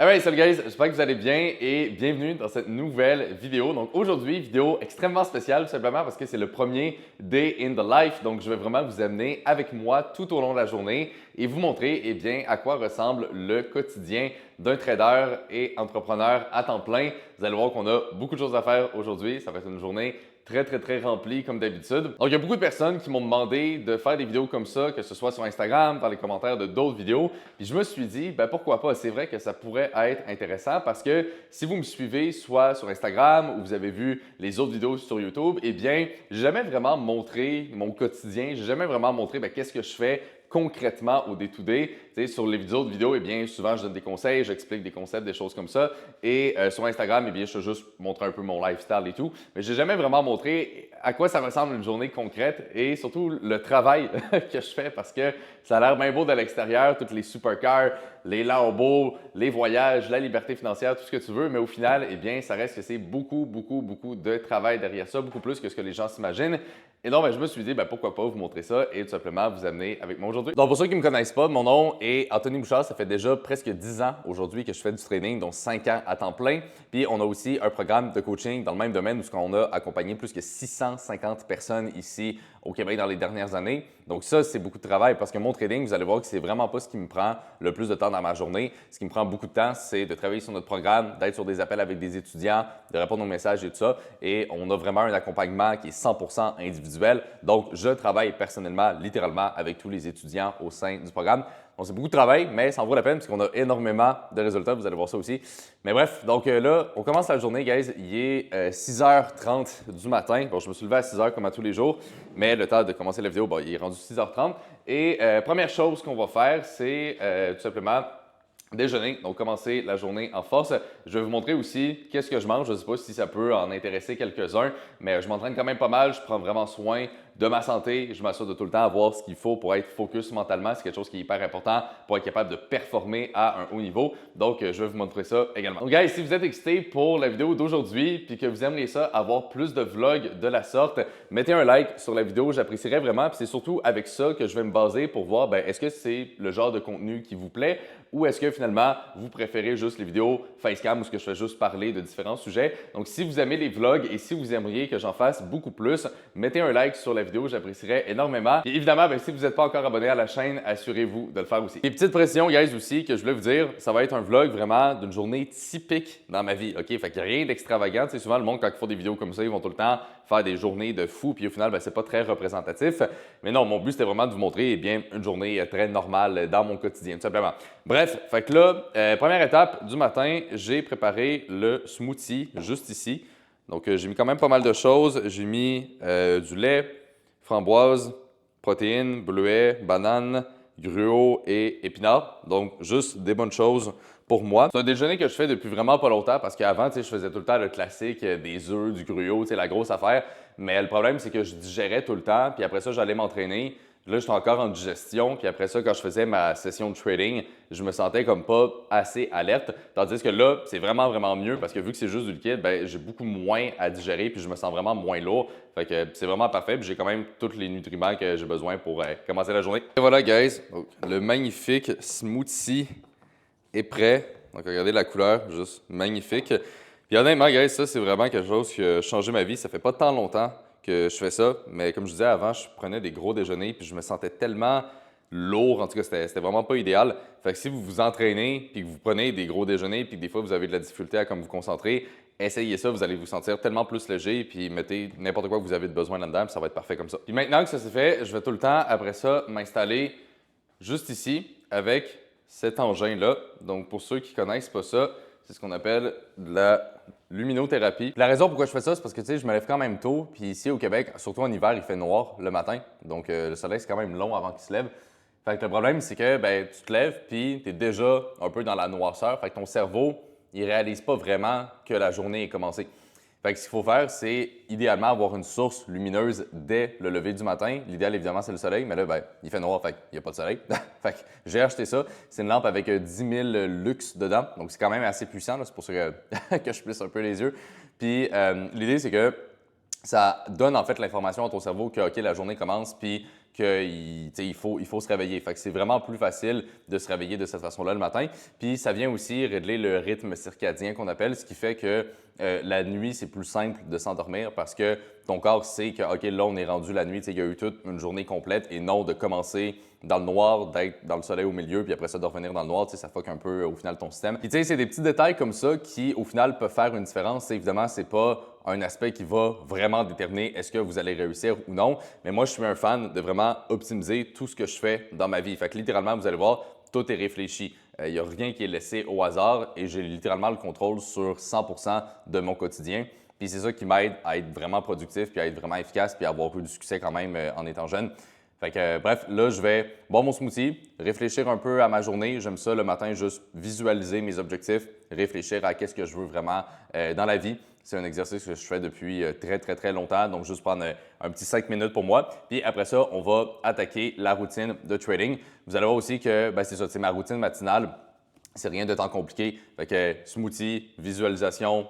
Alright, salut guys, j'espère que vous allez bien et bienvenue dans cette nouvelle vidéo. Donc aujourd'hui, vidéo extrêmement spéciale tout simplement parce que c'est le premier day in the life. Donc je vais vraiment vous amener avec moi tout au long de la journée et vous montrer bien à quoi ressemble le quotidien d'un trader et entrepreneur à temps plein. Vous allez voir qu'on a beaucoup de choses à faire aujourd'hui. Ça va être une journée très rempli comme d'habitude. Donc, il y a beaucoup de personnes qui m'ont demandé de faire des vidéos comme ça, que ce soit sur Instagram, dans les commentaires de d'autres vidéos. Puis je me suis dit, pourquoi pas? C'est vrai que ça pourrait être intéressant parce que si vous me suivez soit sur Instagram ou vous avez vu les autres vidéos sur YouTube, j'ai jamais vraiment montré mon quotidien. J'ai jamais vraiment montré qu'est-ce que je fais concrètement au day-to-day. Sur les autres vidéos, souvent je donne des conseils, j'explique des concepts, des choses comme ça. Et sur Instagram, je te juste montrer un peu mon lifestyle et tout. Mais je n'ai jamais vraiment montré à quoi ça ressemble une journée concrète et surtout le travail que je fais parce que ça a l'air bien beau de l'extérieur, toutes les supercars, les Lambo, les voyages, la liberté financière, tout ce que tu veux. Mais au final, ça reste que c'est beaucoup de travail derrière ça, beaucoup plus que ce que les gens s'imaginent. Et donc, je me suis dit, pourquoi pas vous montrer ça et tout simplement vous amener avec moi aujourd'hui. Donc, pour ceux qui ne me connaissent pas, mon nom est Anthony Bouchard. Ça fait déjà presque 10 ans aujourd'hui que je fais du trading, donc 5 ans à temps plein. Puis, on a aussi un programme de coaching dans le même domaine où on a accompagné plus que 650 personnes ici au Québec dans les dernières années. Donc, ça, c'est beaucoup de travail parce que mon trading, vous allez voir que c'est vraiment pas ce qui me prend le plus de temps dans ma journée. Ce qui me prend beaucoup de temps, c'est de travailler sur notre programme, d'être sur des appels avec des étudiants, de répondre aux messages et tout ça. Et on a vraiment un accompagnement qui est 100% individuel. Donc, je travaille personnellement, littéralement, avec tous les étudiants au sein du programme. Donc, c'est beaucoup de travail, mais ça en vaut la peine parce qu'on a énormément de résultats. Vous allez voir ça aussi. Mais bref, donc là, on commence la journée, guys. Il est 6h30 du matin. Bon, je me suis levé à 6h comme à tous les jours, mais le temps de commencer la vidéo, il est rendu 6h30. Et première chose qu'on va faire, c'est tout simplement déjeuner, donc commencer la journée en force. Je vais vous montrer aussi qu'est-ce que je mange. Je ne sais pas si ça peut en intéresser quelques-uns, mais je m'entraîne quand même pas mal. Je prends vraiment soin de ma santé. Je m'assure de tout le temps avoir ce qu'il faut pour être focus mentalement. C'est quelque chose qui est hyper important pour être capable de performer à un haut niveau. Donc, je vais vous montrer ça également. Donc, guys, si vous êtes excités pour la vidéo d'aujourd'hui puis que vous aimeriez ça, avoir plus de vlogs de la sorte, mettez un like sur la vidéo. J'apprécierais vraiment. Puis c'est surtout avec ça que je vais me baser pour voir est-ce que c'est le genre de contenu qui vous plaît ou est-ce que finalement, vous préférez juste les vidéos facecam où je fais juste parler de différents sujets. Donc, si vous aimez les vlogs et si vous aimeriez que j'en fasse beaucoup plus, mettez un like sur la vidéo, j'apprécierais énormément. Et évidemment, si vous n'êtes pas encore abonné à la chaîne, assurez-vous de le faire aussi. Et petite précision, guys, aussi, que je voulais vous dire, ça va être un vlog vraiment d'une journée typique dans ma vie, OK? Fait qu'il n'y a rien d'extravagant. Tu sais, souvent, le monde, quand ils font des vidéos comme ça, ils vont tout le temps faire des journées de fou, puis au final, c'est pas très représentatif. Mais non, mon but, c'était vraiment de vous montrer, une journée très normale dans mon quotidien, tout simplement. Bref, fait que là, première étape du matin, j'ai préparé le smoothie juste ici. Donc, j'ai mis quand même pas mal de choses. J'ai mis du lait, framboise, protéines, bleuets, bananes, gruau et épinards. Donc, juste des bonnes choses pour moi. C'est un déjeuner que je fais depuis vraiment pas longtemps parce qu'avant, je faisais tout le temps le classique des œufs, du gruau, la grosse affaire. Mais le problème, c'est que je digérais tout le temps. Puis après ça, j'allais m'entraîner. Là, j'étais encore en digestion. Puis après ça, quand je faisais ma session de trading, je me sentais comme pas assez alerte. Tandis que là, c'est vraiment mieux parce que vu que c'est juste du liquide, j'ai beaucoup moins à digérer puis je me sens vraiment moins lourd. Fait que c'est vraiment parfait. Puis j'ai quand même tous les nutriments que j'ai besoin pour commencer la journée. Et voilà, guys. Donc, le magnifique smoothie est prêt. Donc, regardez la couleur, juste magnifique. Puis honnêtement, guys, ça, c'est vraiment quelque chose qui a changé ma vie. Ça fait pas tant longtemps que je fais ça, mais comme je disais avant, je prenais des gros déjeuners puis je me sentais tellement lourd. En tout cas, c'était vraiment pas idéal. Fait que si vous vous entraînez puis que vous prenez des gros déjeuners puis que des fois vous avez de la difficulté à comme vous concentrer, essayez ça, vous allez vous sentir tellement plus léger puis mettez n'importe quoi que vous avez de besoin là-dedans puis ça va être parfait comme ça. Puis maintenant que ça c'est fait, je vais tout le temps après ça m'installer juste ici avec cet engin-là. Donc pour ceux qui connaissent pas ça, c'est ce qu'on appelle de la luminothérapie. La raison pourquoi je fais ça, c'est parce que je me lève quand même tôt. Puis ici au Québec, surtout en hiver, il fait noir le matin. Donc le soleil, c'est quand même long avant qu'il se lève. Fait que le problème, c'est que tu te lèves puis tu es déjà un peu dans la noirceur. Fait que ton cerveau, il réalise pas vraiment que la journée est commencée. Fait que ce qu'il faut faire, c'est idéalement avoir une source lumineuse dès le lever du matin. L'idéal, évidemment, c'est le soleil, mais là, il fait noir, fait qu'il n'y a pas de soleil. Fait que j'ai acheté ça. C'est une lampe avec 10 000 lux dedans, donc c'est quand même assez puissant. C'est pour ça que je plisse un peu les yeux. Puis l'idée, c'est que ça donne en fait l'information à ton cerveau que OK, la journée commence, puis qu'il faut se réveiller. Fait que c'est vraiment plus facile de se réveiller de cette façon-là le matin. Puis ça vient aussi régler le rythme circadien qu'on appelle, ce qui fait que la nuit, c'est plus simple de s'endormir parce que ton corps sait que, OK, là, on est rendu la nuit, il y a eu toute une journée complète et non de commencer dans le noir, d'être dans le soleil au milieu, puis après ça, de revenir dans le noir, ça fuck un peu au final ton système. Puis tu sais, c'est des petits détails comme ça qui, au final, peuvent faire une différence. Évidemment, c'est pas un aspect qui va vraiment déterminer est-ce que vous allez réussir ou non. Mais moi, je suis un fan de vraiment optimiser tout ce que je fais dans ma vie. Fait que littéralement, vous allez voir, tout est réfléchi. Il n'y a rien qui est laissé au hasard et j'ai littéralement le contrôle sur 100% de mon quotidien. Puis c'est ça qui m'aide à être vraiment productif, puis à être vraiment efficace, puis à avoir eu du succès quand même en étant jeune. Fait que bref, là, je vais boire mon smoothie, réfléchir un peu à ma journée. J'aime ça le matin, juste visualiser mes objectifs, réfléchir à qu'est-ce que je veux vraiment dans la vie. C'est un exercice que je fais depuis très longtemps, donc juste prendre un petit 5 minutes pour moi. Puis après ça, on va attaquer la routine de trading. Vous allez voir aussi que c'est ça, c'est ma routine matinale. C'est rien de tant compliqué. Fait que smoothie, visualisation,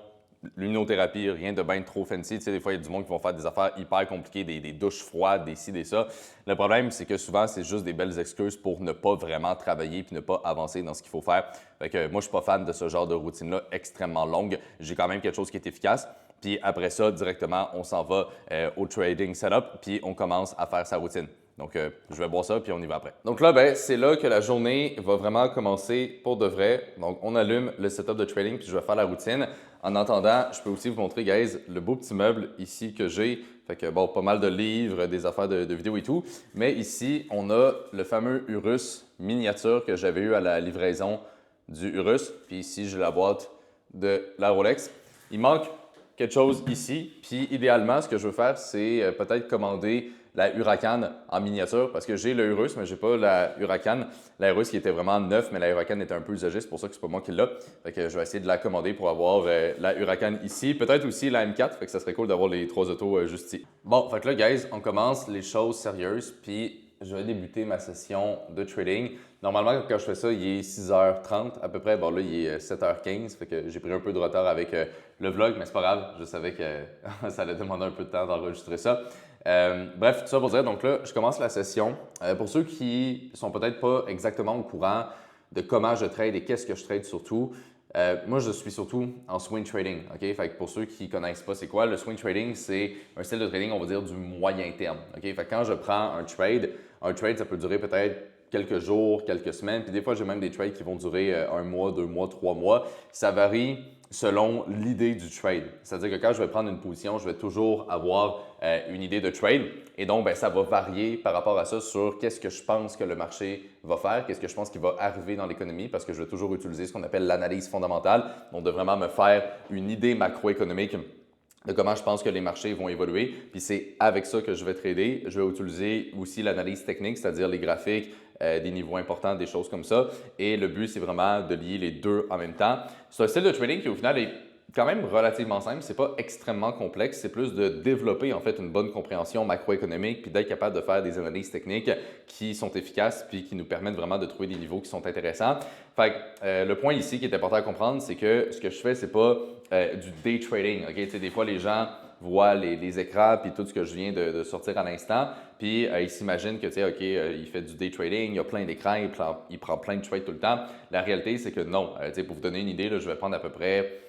luminothérapie, rien de bien trop fancy. Tu sais, des fois, il y a du monde qui vont faire des affaires hyper compliquées, des douches froides, des ci, des ça. Le problème, c'est que souvent, c'est juste des belles excuses pour ne pas vraiment travailler puis ne pas avancer dans ce qu'il faut faire. Fait que moi, je suis pas fan de ce genre de routine-là extrêmement longue. J'ai quand même quelque chose qui est efficace. Puis après ça, directement, on s'en va au trading setup puis on commence à faire sa routine. Donc, je vais boire ça, puis on y va après. Donc là, c'est là que la journée va vraiment commencer pour de vrai. Donc, on allume le setup de trading, puis je vais faire la routine. En attendant, je peux aussi vous montrer, guys, le beau petit meuble ici que j'ai. Fait que, bon, pas mal de livres, des affaires de vidéos et tout. Mais ici, on a le fameux Urus miniature que j'avais eu à la livraison du Urus. Puis ici, j'ai la boîte de la Rolex. Il manque quelque chose ici. Puis idéalement, ce que je veux faire, c'est peut-être commander la Huracan en miniature parce que j'ai le Urus, mais je n'ai pas la Huracan. La Urus qui était vraiment neuf, mais la Huracan était un peu usagée, c'est pour ça que c'est pas moi qui l'ai. Fait que je vais essayer de la commander pour avoir la Huracan ici. Peut-être aussi la M4, fait que ça serait cool d'avoir les trois autos juste ici. Bon, fait que là, guys, on commence les choses sérieuses, puis je vais débuter ma session de trading. Normalement, quand je fais ça, il est 6h30 à peu près. Bon, là, il est 7h15, fait que j'ai pris un peu de retard avec le vlog, mais c'est pas grave. Je savais que ça allait demander un peu de temps d'enregistrer ça. Bref, tout ça pour dire, donc là, je commence la session. Pour ceux qui sont peut-être pas exactement au courant de comment je trade et qu'est-ce que je trade surtout, moi, je suis surtout en swing trading. OK? Fait que pour ceux qui ne connaissent pas c'est quoi, le swing trading, c'est un style de trading, on va dire, du moyen terme. OK? Fait que quand je prends un trade, ça peut durer peut-être quelques jours, quelques semaines. Puis des fois, j'ai même des trades qui vont durer 1 mois, 2 mois, 3 mois. Ça varie selon l'idée du trade. C'est-à-dire que quand je vais prendre une position, je vais toujours avoir une idée de trade. Et donc, ça va varier par rapport à ça sur qu'est-ce que je pense que le marché va faire, qu'est-ce que je pense qui va arriver dans l'économie, parce que je vais toujours utiliser ce qu'on appelle l'analyse fondamentale, donc de vraiment me faire une idée macroéconomique de comment je pense que les marchés vont évoluer. Puis c'est avec ça que je vais trader. Je vais utiliser aussi l'analyse technique, c'est-à-dire les graphiques, des niveaux importants, des choses comme ça. Et le but, c'est vraiment de lier les deux en même temps. C'est un style de trading qui, au final, est quand même relativement simple. C'est pas extrêmement complexe. C'est plus de développer, en fait, une bonne compréhension macroéconomique puis d'être capable de faire des analyses techniques qui sont efficaces puis qui nous permettent vraiment de trouver des niveaux qui sont intéressants. Fait que, le point ici qui est important à comprendre, c'est que ce que je fais, c'est pas du day trading. Okay? Tu sais, des fois, les gens voient les écrans puis tout ce que je viens de sortir à l'instant, puis ils s'imaginent que, tu sais, OK, il fait du day trading, il y a plein d'écrans, il prend plein de trades tout le temps. La réalité, c'est que non. Tu sais, pour vous donner une idée, là, je vais prendre à peu près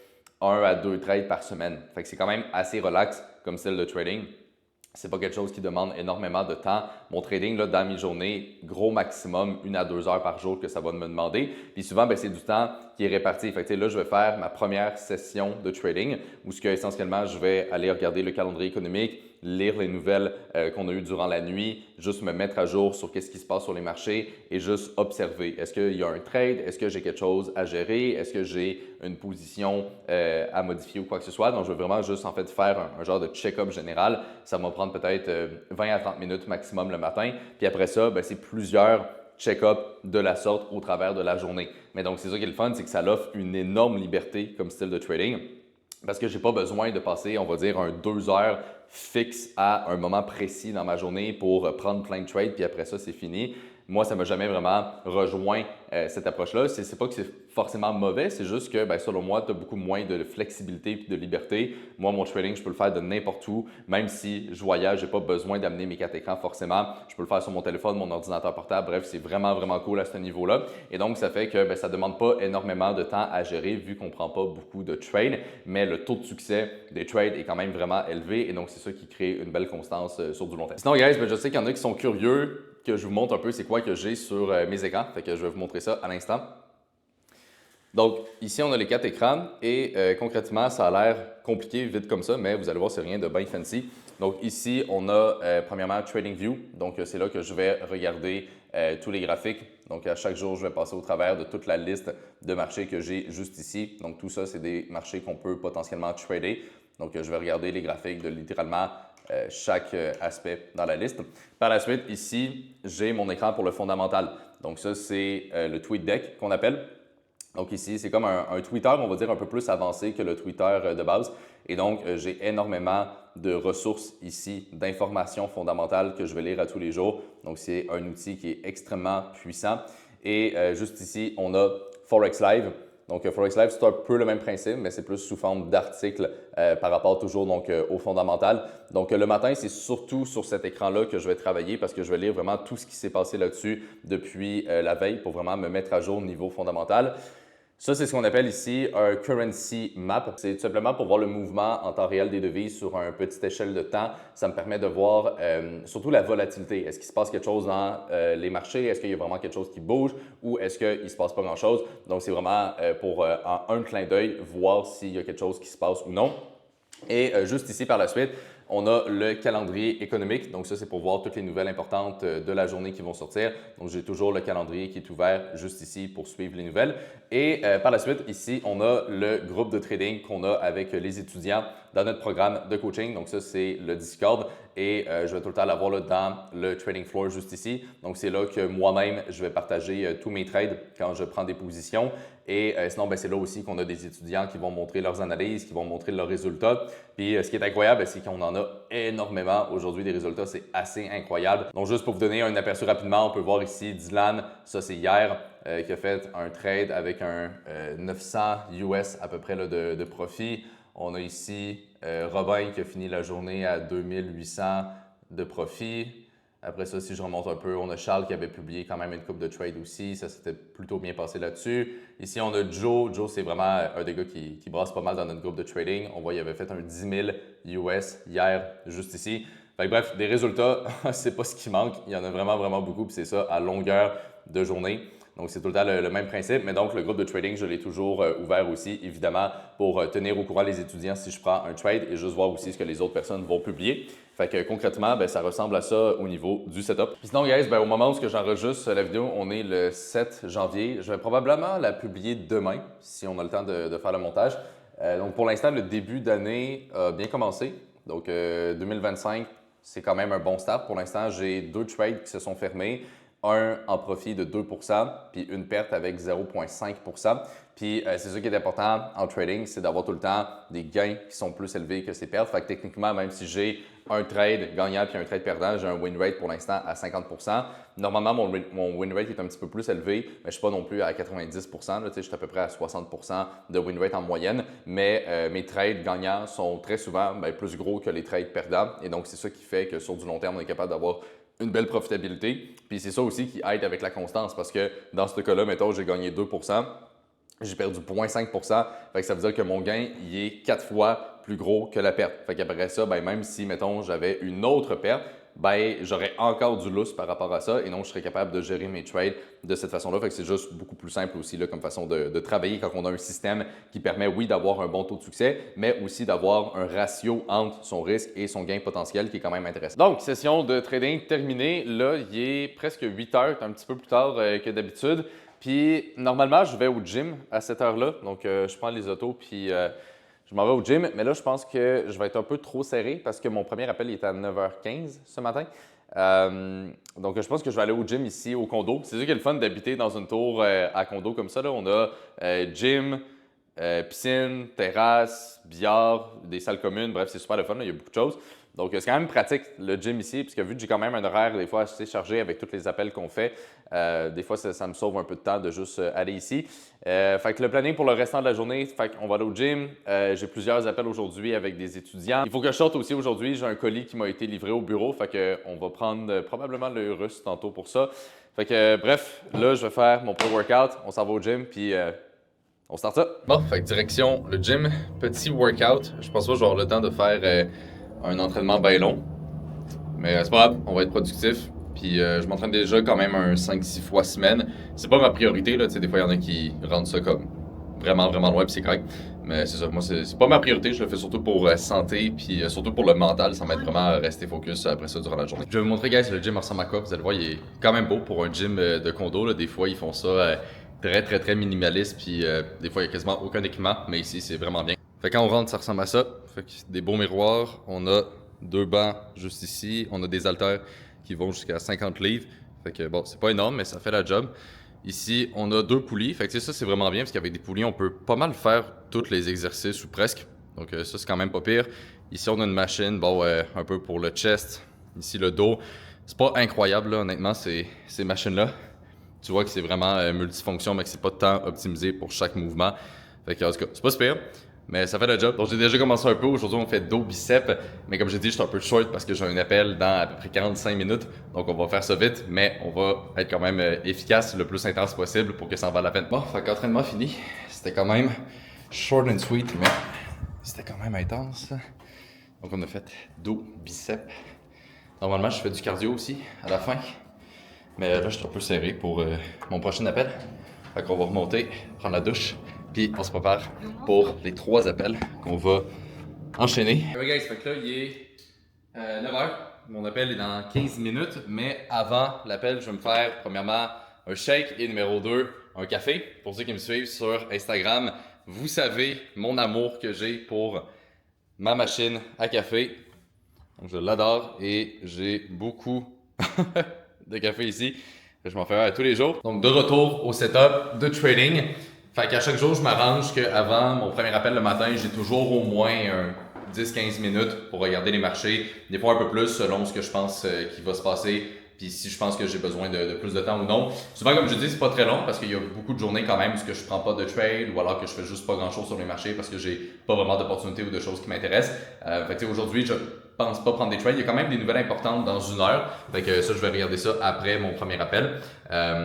1 à 2 trades par semaine. Fait que c'est quand même assez relax comme style de trading. C'est pas quelque chose qui demande énormément de temps. Mon trading, là, dans mes journées, gros maximum 1 à 2 heures par jour que ça va me demander. Puis souvent, c'est du temps qui est réparti. Fait que, là, je vais faire ma première session de trading où essentiellement, je vais aller regarder le calendrier économique, lire les nouvelles qu'on a eues durant la nuit, juste me mettre à jour sur qu'est-ce qui se passe sur les marchés et juste observer. Est-ce qu'il y a un trade? Est-ce que j'ai quelque chose à gérer? Est-ce que j'ai une position à modifier ou quoi que ce soit? Donc, je vais vraiment juste en fait faire un genre de check-up général. Ça va me prendre peut-être 20 à 30 minutes maximum le matin. Puis après ça, c'est plusieurs check-up de la sorte au travers de la journée. Mais donc, c'est ça qui est le fun, c'est que ça offre une énorme liberté comme style de trading. Parce que je n'ai pas besoin de passer, on va dire, 2 heures fixe à un moment précis dans ma journée pour prendre plein de trades, puis après ça, c'est fini. moi, ça m'a jamais vraiment rejoint cette approche-là. C'est pas que c'est forcément mauvais, c'est juste que, selon moi, tu as beaucoup moins de flexibilité et de liberté. Moi, mon trading, je peux le faire de n'importe où, même si je voyage, j'ai pas besoin d'amener mes 4 écrans forcément. Je peux le faire sur mon téléphone, mon ordinateur portable. Bref, c'est vraiment, vraiment cool à ce niveau-là. Et donc, ça fait que ça ne demande pas énormément de temps à gérer vu qu'on ne prend pas beaucoup de trades, mais le taux de succès des trades est quand même vraiment élevé et donc c'est ça qui crée une belle constance sur du long terme. Sinon, guys, je sais qu'il y en a qui sont curieux que je vous montre un peu c'est quoi que j'ai sur mes écrans. Fait que je vais vous montrer ça à l'instant. Donc, ici, on a les 4 écrans et concrètement, ça a l'air compliqué vite comme ça, mais vous allez voir, c'est rien de bien fancy. Donc, ici, on a premièrement TradingView. Donc, c'est là que je vais regarder tous les graphiques. Donc, à chaque jour, je vais passer au travers de toute la liste de marchés que j'ai juste ici. Donc, tout ça, c'est des marchés qu'on peut potentiellement trader. Donc, je vais regarder les graphiques de littéralement chaque aspect dans la liste. Par la suite, ici, j'ai mon écran pour le fondamental. Donc, ça, c'est le TweetDeck qu'on appelle. Donc ici, c'est comme un Twitter, on va dire, un peu plus avancé que le Twitter de base. Et donc, j'ai énormément de ressources ici, d'informations fondamentales que je vais lire à tous les jours. Donc, c'est un outil qui est extrêmement puissant. Et juste ici, on a Forex Live. Donc, Forex Live, c'est un peu le même principe, mais c'est plus sous forme d'article par rapport toujours au fondamental. Donc, le matin, c'est surtout sur cet écran-là que je vais travailler parce que je vais lire vraiment tout ce qui s'est passé là-dessus depuis la veille pour vraiment me mettre à jour au niveau fondamental. Ça, c'est ce qu'on appelle ici un currency map. C'est tout simplement pour voir le mouvement en temps réel des devises sur une petite échelle de temps. Ça me permet de voir surtout la volatilité. Est-ce qu'il se passe quelque chose dans les marchés? Est-ce qu'il y a vraiment quelque chose qui bouge ou est-ce qu'il ne se passe pas grand-chose? Donc, c'est vraiment pour en un clin d'œil voir s'il y a quelque chose qui se passe ou non. Et juste ici par la suite, on a le calendrier économique. Donc ça, c'est pour voir toutes les nouvelles importantes de la journée qui vont sortir. Donc j'ai toujours le calendrier qui est ouvert juste ici pour suivre les nouvelles. Et par la suite, ici, on a le groupe de trading qu'on a avec les étudiants dans notre programme de coaching. Donc ça, c'est le Discord et je vais tout le temps l'avoir là, dans le trading floor juste ici. Donc c'est là que moi-même, je vais partager tous mes trades quand je prends des positions. Et sinon, c'est là aussi qu'on a des étudiants qui vont montrer leurs analyses, qui vont montrer leurs résultats. Puis ce qui est incroyable, c'est qu'on en a énormément aujourd'hui des résultats. C'est assez incroyable. Donc juste pour vous donner un aperçu rapidement, on peut voir ici Dylan, ça c'est hier, qui a fait un trade avec un 900 US à peu près là, de profit. On a ici Robin qui a fini la journée à 2800 de profit. Après ça, si je remonte un peu, on a Charles qui avait publié quand même une coupe de trade aussi. Ça s'était plutôt bien passé là-dessus. Ici, on a Joe. Joe, c'est vraiment un des gars qui brasse pas mal dans notre groupe de trading. On voit qu'il avait fait un 10 000 US hier, juste ici. Fait que, bref, des résultats, c'est pas ce qui manque. Il y en a vraiment, vraiment beaucoup. Puis c'est ça à longueur de journée. Donc, c'est tout le temps le même principe. Mais donc, le groupe de trading, je l'ai toujours ouvert aussi, évidemment, pour tenir au courant les étudiants si je prends un trade et juste voir aussi ce que les autres personnes vont publier. Fait que concrètement, ça ressemble à ça au niveau du setup. Puis sinon, guys, au moment où j'enregistre la vidéo, on est le 7 janvier. Je vais probablement la publier demain, si on a le temps de faire le montage. Donc, pour l'instant, le début d'année a bien commencé. Donc, 2025, c'est quand même un bon start. Pour l'instant, j'ai 2 trades qui se sont fermés. Un en profit de 2 puis une perte avec 0,5 Puis c'est ça qui est important en trading, c'est d'avoir tout le temps des gains qui sont plus élevés que ces pertes. Fait que techniquement, même si j'ai un trade gagnant puis un trade perdant, j'ai un win rate pour l'instant à 50 Normalement, mon win rate est un petit peu plus élevé, mais je ne suis pas non plus à 90 là, je suis à peu près à 60 de win rate en moyenne. Mais mes trades gagnants sont très souvent plus gros que les trades perdants. Et donc, c'est ça qui fait que sur du long terme, on est capable d'avoir une belle profitabilité. Puis c'est ça aussi qui aide avec la constance parce que dans ce cas-là, mettons, j'ai gagné 2 j'ai perdu 0,5 fait que ça veut dire que mon gain, il est 4 fois plus gros que la perte. Fait qu'après ça, même si, mettons, j'avais une autre perte, j'aurais encore du lousse par rapport à ça et donc je serais capable de gérer mes trades de cette façon-là. Fait que c'est juste beaucoup plus simple aussi là, comme façon de travailler quand on a un système qui permet, oui, d'avoir un bon taux de succès, mais aussi d'avoir un ratio entre son risque et son gain potentiel qui est quand même intéressant. Donc, session de trading terminée. Là, il est presque 8 heures, un petit peu plus tard que d'habitude. Puis, normalement, je vais au gym à cette heure-là. Donc, je prends les autos puis je m'en vais au gym. Mais là, je pense que je vais être un peu trop serré parce que mon premier appel est à 9h15 ce matin. Donc, je pense que je vais aller au gym ici au condo. C'est sûr qu'il est le fun d'habiter dans une tour à condo comme ça. Là. On a gym, piscine, terrasse, billard, des salles communes. Bref, c'est super le fun. Là. Il y a beaucoup de choses. Donc, c'est quand même pratique le gym ici, puisque vu que j'ai quand même un horaire des fois assez chargé avec tous les appels qu'on fait, des fois ça me sauve un peu de temps de juste aller ici. Fait que le planning pour le restant de la journée, fait qu'on va aller au gym. J'ai plusieurs appels aujourd'hui avec des étudiants. Il faut que je sorte aussi aujourd'hui. J'ai un colis qui m'a été livré au bureau. Fait qu'on va prendre probablement le russe tantôt pour ça. Fait que bref, là, je vais faire mon pré-workout. On s'en va au gym, puis on start ça. Bon, fait que direction le gym. Petit workout. Je pense pas que je vais avoir le temps de faire un entraînement bien long. Mais c'est pas grave, on va être productif. Puis je m'entraîne déjà quand même un 5-6 fois semaine. C'est pas ma priorité, là. Tu sais, des fois, il y en a qui rendent ça comme vraiment, vraiment loin, puis c'est correct. Mais c'est ça, moi, c'est pas ma priorité. Je le fais surtout pour santé, puis surtout pour le mental. Ça m'aide vraiment à rester focus après ça durant la journée. Je vais vous montrer, guys, le gym ressemble à quoi. Vous allez voir, il est quand même beau pour un gym de condo, là. Des fois, ils font ça très, très, très minimaliste, puis des fois, il y a quasiment aucun équipement. Mais ici, c'est vraiment bien. Fait que quand on rentre, ça ressemble à ça. Fait que des beaux miroirs. On a 2 bancs juste ici. On a des haltères qui vont jusqu'à 50 livres. Fait que bon, c'est pas énorme, mais ça fait la job. Ici, on a 2 poulies. Fait que ça, c'est vraiment bien parce qu'avec des poulies, on peut pas mal faire tous les exercices ou presque. Donc ça, c'est quand même pas pire. Ici, on a une machine, bon, un peu pour le chest. Ici, le dos. C'est pas incroyable, là, honnêtement, ces machines-là. Tu vois que c'est vraiment multifonction, mais que c'est pas tant optimisé pour chaque mouvement. Fait que, en tout cas, c'est pas super. Mais ça fait le job. Donc j'ai déjà commencé un peu. Aujourd'hui, on fait dos biceps. Mais comme j'ai dit, je suis un peu short parce que j'ai un appel dans à peu près 45 minutes. Donc on va faire ça vite, mais on va être quand même efficace le plus intense possible pour que ça en vaille la peine. Bon, fait qu'entraînement fini. C'était quand même short and sweet, mais c'était quand même intense. Donc on a fait dos, biceps. Normalement, je fais du cardio aussi à la fin. Mais là, je suis un peu serré pour mon prochain appel. Fait qu'on va remonter, prendre la douche. Puis on se prépare pour les 3 appels qu'on va enchaîner. Ouais guys, fait que là il est 9h. Mon appel est dans 15 minutes, mais avant l'appel, je vais me faire premièrement un shake et numéro 2, un café. Pour ceux qui me suivent sur Instagram, vous savez mon amour que j'ai pour ma machine à café. Donc je l'adore et j'ai beaucoup de café ici. Je m'en fais un tous les jours. Donc de retour au setup de trading. Fait qu'à chaque jour, je m'arrange qu'avant mon premier appel le matin, j'ai toujours au moins 10-15 minutes pour regarder les marchés. Des fois un peu plus selon ce que je pense qu'il va se passer. Puis si je pense que j'ai besoin de plus de temps ou non. Souvent, comme je dis, c'est pas très long parce qu'il y a beaucoup de journées quand même où je prends pas de trade ou alors que je fais juste pas grand chose sur les marchés parce que j'ai pas vraiment d'opportunités ou de choses qui m'intéressent. Fait que aujourd'hui, je pense pas prendre des trades. Il y a quand même des nouvelles importantes dans 1 heure. Fait que ça, je vais regarder ça après mon premier appel.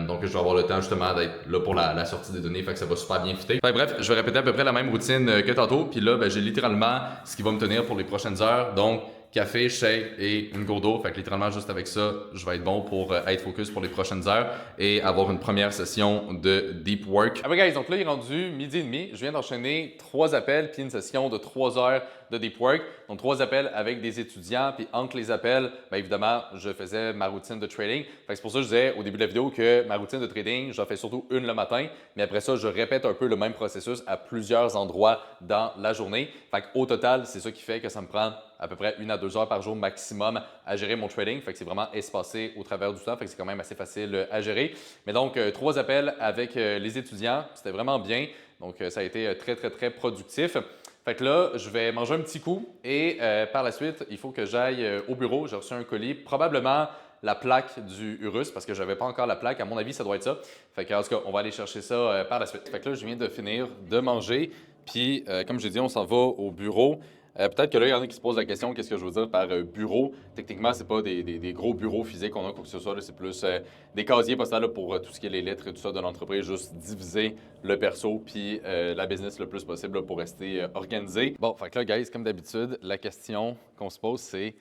Donc, je vais avoir le temps justement d'être là pour la sortie des données. Fait que ça va super bien fitter. Fait que, bref, je vais répéter à peu près la même routine que tantôt. Puis là, j'ai littéralement ce qui va me tenir pour les prochaines heures. Donc, café, shake et une gourde d'eau. Fait que littéralement, juste avec ça, je vais être bon pour être focus pour les prochaines heures et avoir une première session de deep work. Ah guys, donc là, il est rendu 12h30. Je viens d'enchaîner 3 appels puis une session de 3 heures de deep work. Donc 3 appels avec des étudiants. Puis entre les appels, bien évidemment, je faisais ma routine de trading. Fait que c'est pour ça que je disais au début de la vidéo que ma routine de trading, j'en fais surtout une le matin. Mais après ça, je répète un peu le même processus à plusieurs endroits dans la journée. Fait qu'au total, c'est ça qui fait que ça me prend à peu près 1 à 2 heures par jour maximum à gérer mon trading. Fait que c'est vraiment espacé au travers du temps. Fait que c'est quand même assez facile à gérer. Mais donc, 3 appels avec les étudiants, c'était vraiment bien. Donc, ça a été très, très, très productif. Fait que là, je vais manger un petit coup et par la suite, il faut que j'aille au bureau. J'ai reçu un colis, probablement la plaque du Urus parce que je n'avais pas encore la plaque. À mon avis, ça doit être ça. Fait que, en tout cas, on va aller chercher ça par la suite. Fait que là, je viens de finir de manger. Puis, comme j'ai dit, on s'en va au bureau. Peut-être que là, il y en a qui se posent la question, qu'est-ce que je veux dire par bureau? Techniquement, c'est pas des gros bureaux physiques qu'on a, quoi que ce soit. C'est plus des casiers postales pour tout ce qui est les lettres et tout ça de l'entreprise, juste diviser le perso puis la business le plus possible là, pour rester organisé. Bon, fait que là, guys, comme d'habitude, la question qu'on se pose, c'est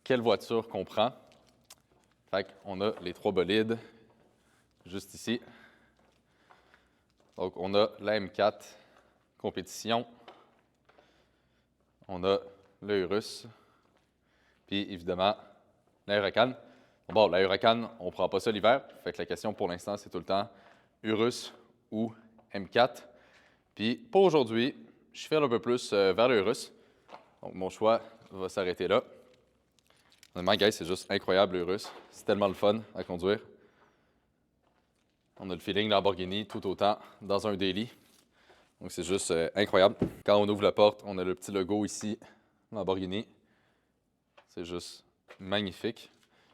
quelle voiture qu'on prend? Fait qu'on a les 3 bolides juste ici. Donc, on a la M4 compétition. On a le Urus, puis évidemment la Huracan. Bon, la Huracan, on ne prend pas ça l'hiver. Fait que la question pour l'instant, c'est tout le temps Urus ou M4. Puis pour aujourd'hui, je fais un peu plus vers le Urus. Donc mon choix va s'arrêter là. Honnêtement, guys, c'est juste incroyable le Urus. C'est tellement le fun à conduire. On a le feeling Lamborghini tout autant dans un daily. Donc, c'est juste incroyable. Quand on ouvre la porte, on a le petit logo ici, Lamborghini. C'est juste magnifique.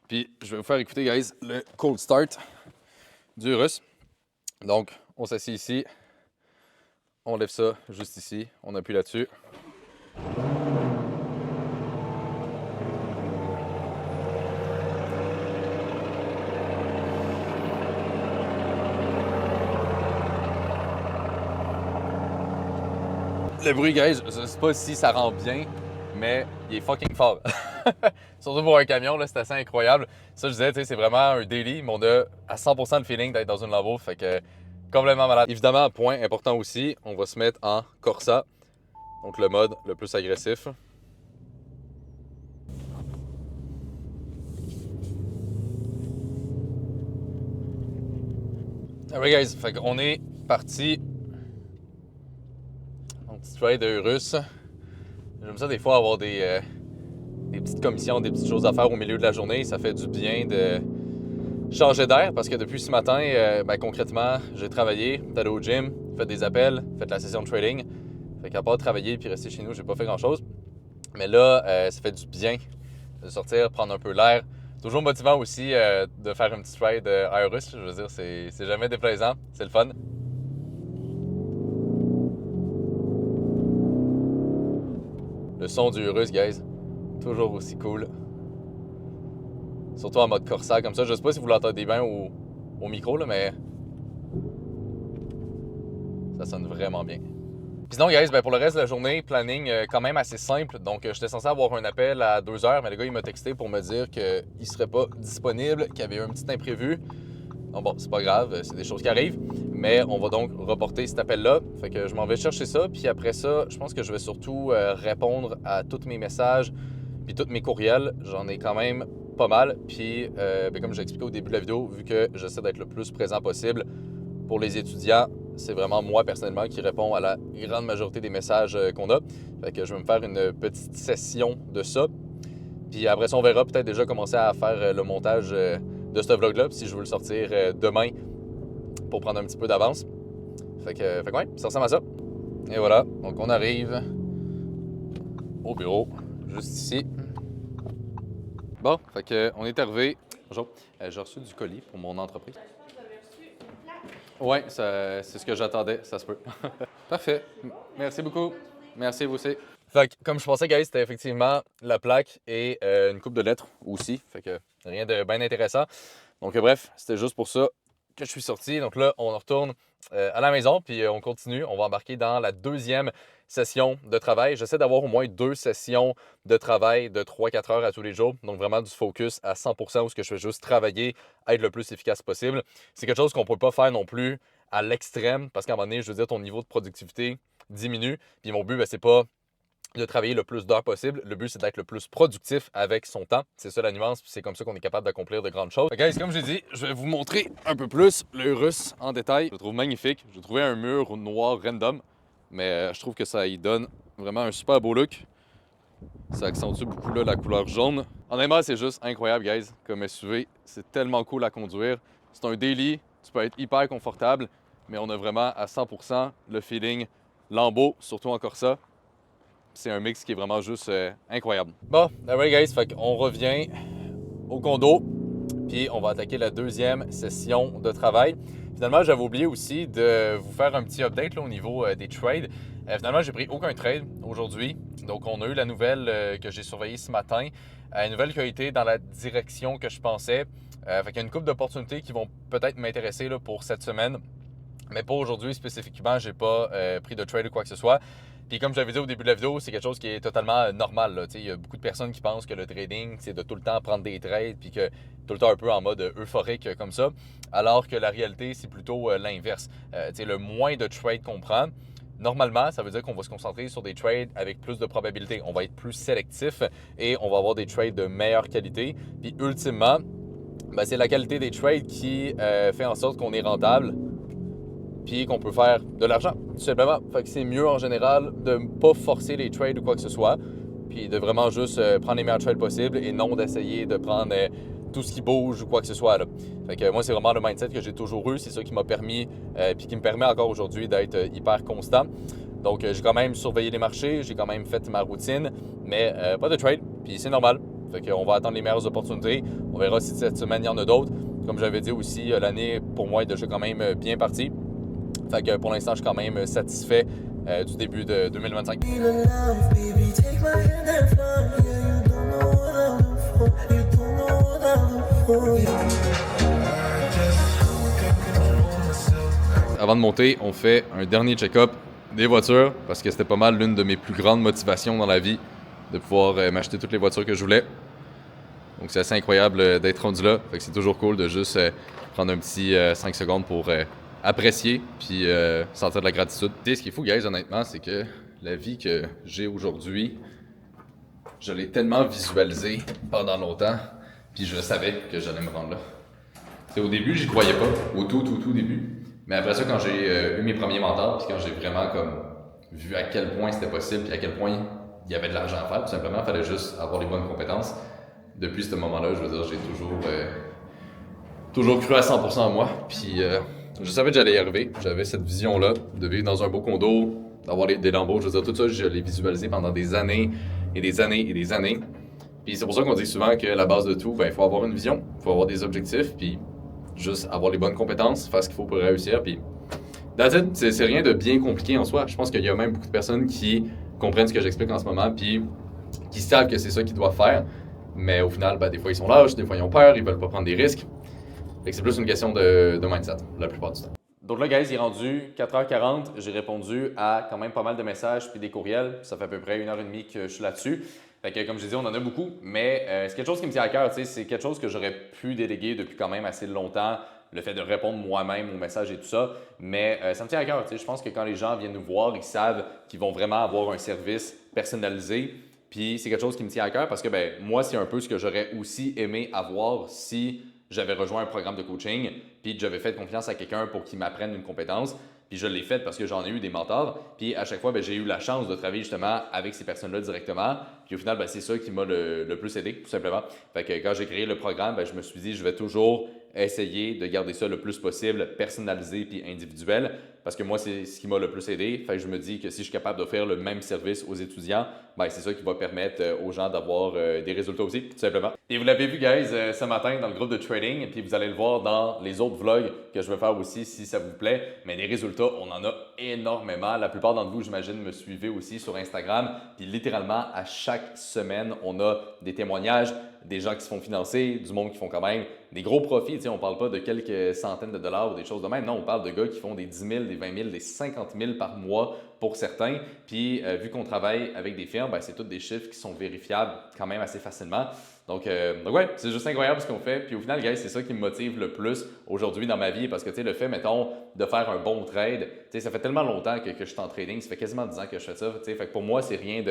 Puis, je vais vous faire écouter, guys, le cold start du Urus. Donc, on s'assied ici. On lève ça juste ici. On appuie là-dessus. Le bruit, guys, je sais pas si ça rend bien, mais il est fucking fort. Surtout pour un camion, là, c'est assez incroyable. Ça, je disais, c'est vraiment un daily, mais on a à 100% le feeling d'être dans une Lambo, fait que complètement malade. Évidemment, point important aussi, on va se mettre en Corsa, donc le mode le plus agressif. Alright guys, fait qu'on est parti. Mon petit trade Urus. J'aime ça des fois avoir des petites commissions, des petites choses à faire au milieu de la journée. Ça fait du bien de changer d'air parce que depuis ce matin, concrètement, j'ai travaillé, peut-être au gym, fait des appels, fait la session de trading. Fait qu'à part travailler puis rester chez nous, j'ai pas fait grand-chose. Mais là, ça fait du bien de sortir, prendre un peu l'air. Toujours motivant aussi de faire un petit trade à Urus. Je veux dire, c'est jamais déplaisant, c'est le fun. Le son du Urus, guys, toujours aussi cool. Surtout en mode Corsa comme ça. Je sais pas si vous l'entendez bien au micro, là, mais ça sonne vraiment bien. Puis sinon, guys, pour le reste de la journée, planning quand même assez simple. Donc, j'étais censé avoir un appel à 2h, mais le gars, il m'a texté pour me dire qu'il serait pas disponible, qu'il y avait eu un petit imprévu. Donc bon, c'est pas grave, c'est des choses qui arrivent. Mais on va donc reporter cet appel-là. Fait que je m'en vais chercher ça. Puis après ça, je pense que je vais surtout répondre à tous mes messages puis tous mes courriels. J'en ai quand même pas mal. Puis comme j'ai expliqué au début de la vidéo, vu que j'essaie d'être le plus présent possible pour les étudiants, c'est vraiment moi personnellement qui réponds à la grande majorité des messages qu'on a. Fait que je vais me faire une petite session de ça. Puis après ça, on verra peut-être déjà commencer à faire le montage de ce vlog-là, si je veux le sortir demain pour prendre un petit peu d'avance. Fait que ouais, ça ressemble à ça. Et voilà, donc on arrive au bureau, juste ici. Bon, fait que on est arrivé. Bonjour, j'ai reçu du colis pour mon entreprise. Vous avez reçu une plaque? Oui, c'est ce que j'attendais, ça se peut. Parfait, merci beaucoup. Merci vous aussi. Fait que, comme je pensais, guys, c'était effectivement la plaque et une coupe de lettres aussi. Fait que rien de bien intéressant. Donc, bref, c'était juste pour ça que je suis sorti. Donc là, on retourne à la maison, puis on continue. On va embarquer dans la deuxième session de travail. J'essaie d'avoir au moins 2 sessions de travail de 3-4 heures à tous les jours. Donc, vraiment du focus à 100% où je fais juste travailler, être le plus efficace possible. C'est quelque chose qu'on ne peut pas faire non plus à l'extrême parce qu'à un moment donné, je veux dire, ton niveau de productivité diminue. Puis mon but, c'est pas de travailler le plus d'heures possible. Le but, c'est d'être le plus productif avec son temps. C'est ça la nuance, puis c'est comme ça qu'on est capable d'accomplir de grandes choses. Guys, comme j'ai dit, je vais vous montrer un peu plus le Urus en détail. Je le trouve magnifique. J'ai trouvé un mur noir random, mais je trouve que ça y donne vraiment un super beau look. Ça accentue beaucoup là, la couleur jaune. Honnêtement, c'est juste incroyable, guys, comme SUV. C'est tellement cool à conduire. C'est un daily, tu peux être hyper confortable, mais on a vraiment à 100% le feeling Lambo, surtout en Corsa. C'est un mix qui est vraiment juste incroyable. Bon, alright guys, fait qu'on revient au condo, puis on va attaquer la deuxième session de travail. Finalement, j'avais oublié aussi de vous faire un petit update là, au niveau des trades. Finalement, j'ai pris aucun trade aujourd'hui. Donc, on a eu la nouvelle que j'ai surveillée ce matin. Une nouvelle qui a été dans la direction que je pensais. Fait qu'il y a une couple d'opportunités qui vont peut-être m'intéresser là, pour cette semaine. Mais pas aujourd'hui spécifiquement, j'ai pas pris de trade ou quoi que ce soit. Puis comme j'avais dit au début de la vidéo, c'est quelque chose qui est totalement normal. Là. Il y a beaucoup de personnes qui pensent que le trading, c'est de tout le temps prendre des trades puis que tout le temps un peu en mode euphorique comme ça. Alors que la réalité, c'est plutôt l'inverse. Le moins de trades qu'on prend, normalement, ça veut dire qu'on va se concentrer sur des trades avec plus de probabilité. On va être plus sélectif et on va avoir des trades de meilleure qualité. Puis ultimement, c'est la qualité des trades qui fait en sorte qu'on est rentable puis qu'on peut faire de l'argent, tout simplement. Fait que c'est mieux en général de ne pas forcer les trades ou quoi que ce soit, puis de vraiment juste prendre les meilleurs trades possibles et non d'essayer de prendre tout ce qui bouge ou quoi que ce soit. Là. Fait que moi, c'est vraiment le mindset que j'ai toujours eu. C'est ça qui m'a permis, puis qui me permet encore aujourd'hui d'être hyper constant. Donc, j'ai quand même surveillé les marchés, j'ai quand même fait ma routine, mais pas de trade, puis c'est normal. Fait qu'on va attendre les meilleures opportunités. On verra si cette semaine, il y en a d'autres. Comme j'avais dit aussi, l'année, pour moi, est déjà quand même bien partie. Fait que pour l'instant, je suis quand même satisfait du début de 2025. Avant de monter, on fait un dernier check-up des voitures parce que c'était pas mal l'une de mes plus grandes motivations dans la vie de pouvoir m'acheter toutes les voitures que je voulais. Donc c'est assez incroyable d'être rendu là. Fait que c'est toujours cool de juste prendre un petit 5 secondes pour apprécier puis sentir de la gratitude. Tu sais, ce qui est fou, guys, honnêtement, c'est que la vie que j'ai aujourd'hui, je l'ai tellement visualisée pendant longtemps, puis je savais que j'allais me rendre là. T'sais, au début, j'y croyais pas, au tout début. Mais après ça, quand j'ai eu mes premiers mentors, puis quand j'ai vraiment comme vu à quel point c'était possible, puis à quel point il y avait de l'argent à faire, tout simplement, il fallait juste avoir les bonnes compétences. Depuis ce moment-là, je veux dire, j'ai toujours cru à 100% en moi, puis je savais que j'allais y arriver. J'avais cette vision-là de vivre dans un beau condo, d'avoir des Lambeaux, je veux dire, tout ça, je l'ai visualisé pendant des années et des années et des années. Puis c'est pour ça qu'on dit souvent que la base de tout, il faut avoir une vision, il faut avoir des objectifs, puis juste avoir les bonnes compétences, faire ce qu'il faut pour réussir, puis that's it. C'est rien de bien compliqué en soi. Je pense qu'il y a même beaucoup de personnes qui comprennent ce que j'explique en ce moment, puis qui savent que c'est ça qu'ils doivent faire, mais au final, des fois ils sont lâches, des fois ils ont peur, ils veulent pas prendre des risques. Fait que c'est plus une question de mindset, la plupart du temps. Donc là, guys, il est rendu 4h40. J'ai répondu à quand même pas mal de messages puis des courriels. Ça fait à peu près 1h30 que je suis là-dessus. Fait que comme je disais, on en a beaucoup, mais c'est quelque chose qui me tient à cœur. C'est quelque chose que j'aurais pu déléguer depuis quand même assez longtemps, le fait de répondre moi-même aux messages et tout ça. Mais ça me tient à cœur. Je pense que quand les gens viennent nous voir, ils savent qu'ils vont vraiment avoir un service personnalisé. Puis c'est quelque chose qui me tient à cœur parce que moi, c'est un peu ce que j'aurais aussi aimé avoir si j'avais rejoint un programme de coaching, puis j'avais fait confiance à quelqu'un pour qu'il m'apprenne une compétence. Puis je l'ai fait parce que j'en ai eu des mentors. Puis à chaque fois, j'ai eu la chance de travailler justement avec ces personnes-là directement. Puis au final, c'est ça qui m'a le plus aidé, tout simplement. Fait que quand j'ai créé le programme, je me suis dit, je vais toujours essayer de garder ça le plus possible personnalisé puis individuel. Parce que moi, c'est ce qui m'a le plus aidé. Fait que je me dis que si je suis capable d'offrir le même service aux étudiants, c'est ça qui va permettre aux gens d'avoir des résultats aussi, tout simplement. Et vous l'avez vu, guys, ce matin dans le groupe de trading, puis vous allez le voir dans les autres vlogs que je vais faire aussi si ça vous plaît. Mais des résultats, on en a énormément. La plupart d'entre vous, j'imagine, me suivez aussi sur Instagram. Puis littéralement, à chaque semaine, on a des témoignages, des gens qui se font financer, du monde qui font quand même des gros profits. On ne parle pas de quelques centaines de dollars ou des choses de même. Non, on parle de gars qui font des 10 000, des 20 000, des 50 000 par mois pour certains. Puis, vu qu'on travaille avec des firmes, c'est tous des chiffres qui sont vérifiables quand même assez facilement. Donc ouais, c'est juste incroyable ce qu'on fait. Puis au final, guys, c'est ça qui me motive le plus aujourd'hui dans ma vie parce que le fait, mettons, de faire un bon trade, ça fait tellement longtemps que je suis en trading, ça fait quasiment 10 ans que je fais ça. Fait que pour moi, c'est rien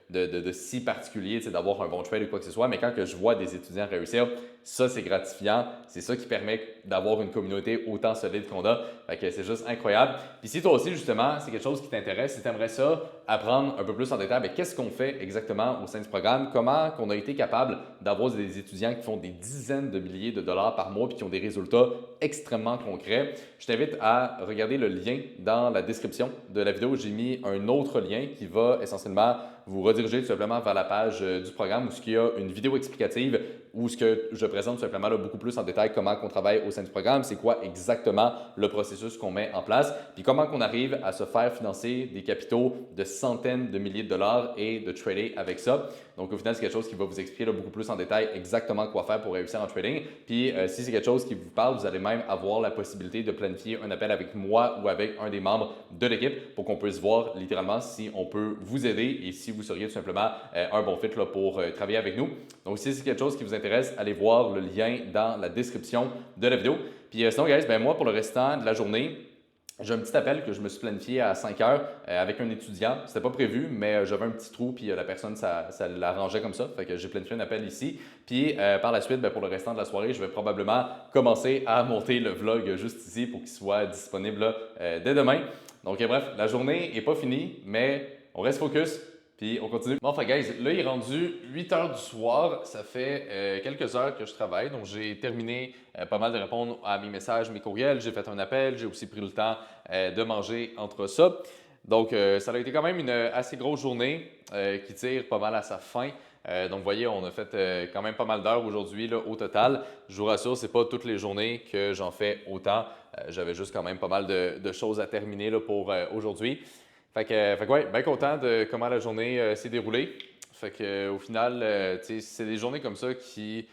de si particulier d'avoir un bon trade ou quoi que ce soit, mais quand que je vois des étudiants réussir, ça c'est gratifiant, c'est ça qui permet d'avoir une communauté autant solide qu'on a. Fait que c'est juste incroyable. Puis si toi aussi justement, c'est quelque chose qui t'intéresse, si tu aimerais ça, apprendre un peu plus en détail, qu'est-ce qu'on fait exactement au sein du programme, comment qu'on a été capable d'avoir des étudiants qui font des dizaines de milliers de dollars par mois puis qui ont des résultats extrêmement concrets. Je t'invite à regarder le lien dans la description de la vidéo. J'ai mis un autre lien qui va essentiellement vous rediriger tout simplement vers la page du programme où il y a une vidéo explicative où ce que je présente tout simplement beaucoup plus en détail comment on travaille au sein du programme, c'est quoi exactement le processus qu'on met en place, puis comment on arrive à se faire financer des capitaux de centaines de milliers de dollars et de trader avec ça. Donc au final, c'est quelque chose qui va vous expliquer beaucoup plus en détail exactement quoi faire pour réussir en trading. Puis si c'est quelque chose qui vous parle, vous allez même avoir la possibilité de planifier un appel avec moi ou avec un des membres de l'équipe pour qu'on puisse voir littéralement si on peut vous aider et si vous seriez tout simplement un bon fit pour travailler avec nous. Donc si c'est quelque chose qui vous intéresse, allez voir le lien dans la description de la vidéo. Puis sinon, guys, moi pour le restant de la journée, j'ai un petit appel que je me suis planifié à 5 heures avec un étudiant. C'était pas prévu, mais j'avais un petit trou, puis la personne, ça l'arrangeait comme ça. Fait que j'ai planifié un appel ici. Puis par la suite, pour le restant de la soirée, je vais probablement commencer à monter le vlog juste ici pour qu'il soit disponible là, dès demain. Donc bref, la journée n'est pas finie, mais on reste focus. Puis on continue. Bon, guys, là, il est rendu 8 h du soir. Ça fait quelques heures que je travaille. Donc, j'ai terminé pas mal de répondre à mes messages, mes courriels. J'ai fait un appel. J'ai aussi pris le temps de manger entre ça. Donc, ça a été quand même une assez grosse journée qui tire pas mal à sa fin. Donc, vous voyez, on a fait quand même pas mal d'heures aujourd'hui au total. Je vous rassure, ce n'est pas toutes les journées que j'en fais autant. J'avais juste quand même pas mal de choses à terminer là, pour aujourd'hui. Fait que ouais, bien content de comment la journée s'est déroulée. Fait que, au final, c'est des journées comme ça qui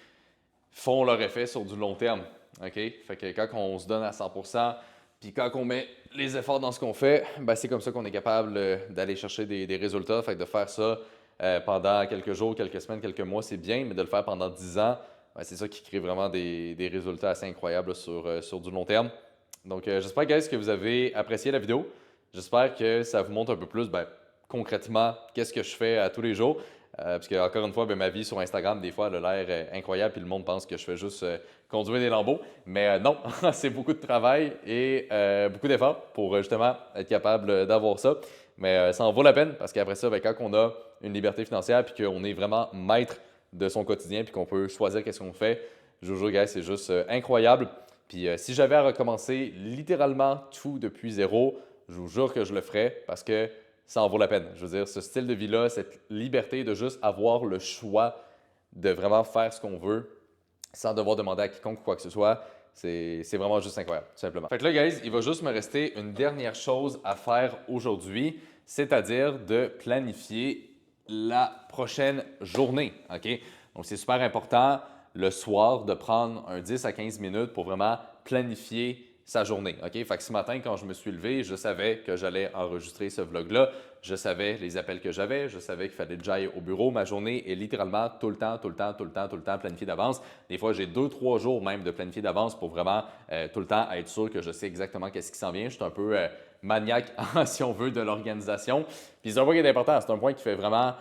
font leur effet sur du long terme. OK? Fait que quand on se donne à 100%, puis quand on met les efforts dans ce qu'on fait, ben c'est comme ça qu'on est capable d'aller chercher des résultats. Fait que de faire ça pendant quelques jours, quelques semaines, quelques mois, c'est bien, mais de le faire pendant 10 ans, ben c'est ça qui crée vraiment des résultats assez incroyables là, sur du long terme. Donc, j'espère, guys, que vous avez apprécié la vidéo. J'espère que ça vous montre un peu plus concrètement qu'est-ce que je fais à tous les jours. Parce que, encore une fois, ma vie sur Instagram, des fois, elle a l'air incroyable, puis le monde pense que je fais juste conduire des lambeaux. Mais non, c'est beaucoup de travail et beaucoup d'efforts pour justement être capable d'avoir ça. Mais ça en vaut la peine parce qu'après ça, quand on a une liberté financière puis qu'on est vraiment maître de son quotidien puis qu'on peut choisir qu'est-ce qu'on fait, je vous jure, guys, c'est juste incroyable. Puis si j'avais à recommencer littéralement tout depuis zéro, je vous jure que je le ferais parce que ça en vaut la peine. Je veux dire, ce style de vie-là, cette liberté de juste avoir le choix de vraiment faire ce qu'on veut sans devoir demander à quiconque quoi que ce soit, c'est vraiment juste incroyable, tout simplement. Fait que là, guys, il va juste me rester une dernière chose à faire aujourd'hui, c'est-à-dire de planifier la prochaine journée. OK? Donc, c'est super important le soir de prendre un 10 à 15 minutes pour vraiment planifier sa journée. OK? Fait que ce matin, quand je me suis levé, je savais que j'allais enregistrer ce vlog-là. Je savais les appels que j'avais. Je savais qu'il fallait que j'aille au bureau. Ma journée est littéralement tout le temps planifiée d'avance. Des fois, j'ai 2-3 jours même de planifier d'avance pour vraiment tout le temps être sûr que je sais exactement qu'est-ce qui s'en vient. Je suis un peu maniaque, si on veut, de l'organisation. Puis c'est un point qui est important. C'est un point qui fait vraiment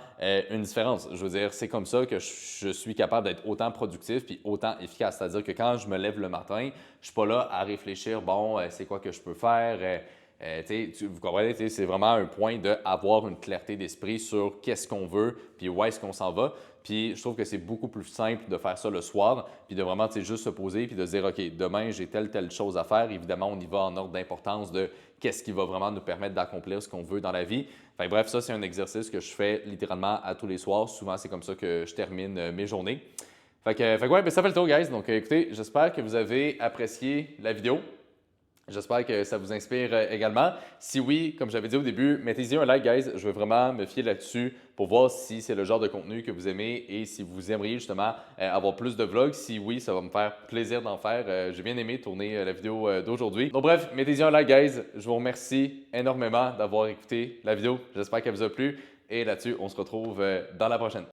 une différence. Je veux dire, c'est comme ça que je suis capable d'être autant productif puis autant efficace. C'est-à-dire que quand je me lève le matin, je ne suis pas là à réfléchir, bon, c'est quoi que je peux faire? Vous comprenez, c'est vraiment un point d'avoir une clarté d'esprit sur qu'est-ce qu'on veut puis où est-ce qu'on s'en va. Puis je trouve que c'est beaucoup plus simple de faire ça le soir puis de vraiment juste se poser puis de se dire, OK, demain, j'ai telle chose à faire. Évidemment, on y va en ordre d'importance de qu'est-ce qui va vraiment nous permettre d'accomplir ce qu'on veut dans la vie. Enfin, bref, ça, c'est un exercice que je fais littéralement à tous les soirs. Souvent, c'est comme ça que je termine mes journées. Fait que ouais, ça fait le tour, guys. Donc, écoutez, j'espère que vous avez apprécié la vidéo. J'espère que ça vous inspire également. Si oui, comme j'avais dit au début, mettez-y un like, guys. Je veux vraiment me fier là-dessus pour voir si c'est le genre de contenu que vous aimez et si vous aimeriez justement avoir plus de vlogs. Si oui, ça va me faire plaisir d'en faire. J'ai bien aimé tourner la vidéo d'aujourd'hui. Donc bref, mettez-y un like, guys. Je vous remercie énormément d'avoir écouté la vidéo. J'espère qu'elle vous a plu. Et là-dessus, on se retrouve dans la prochaine.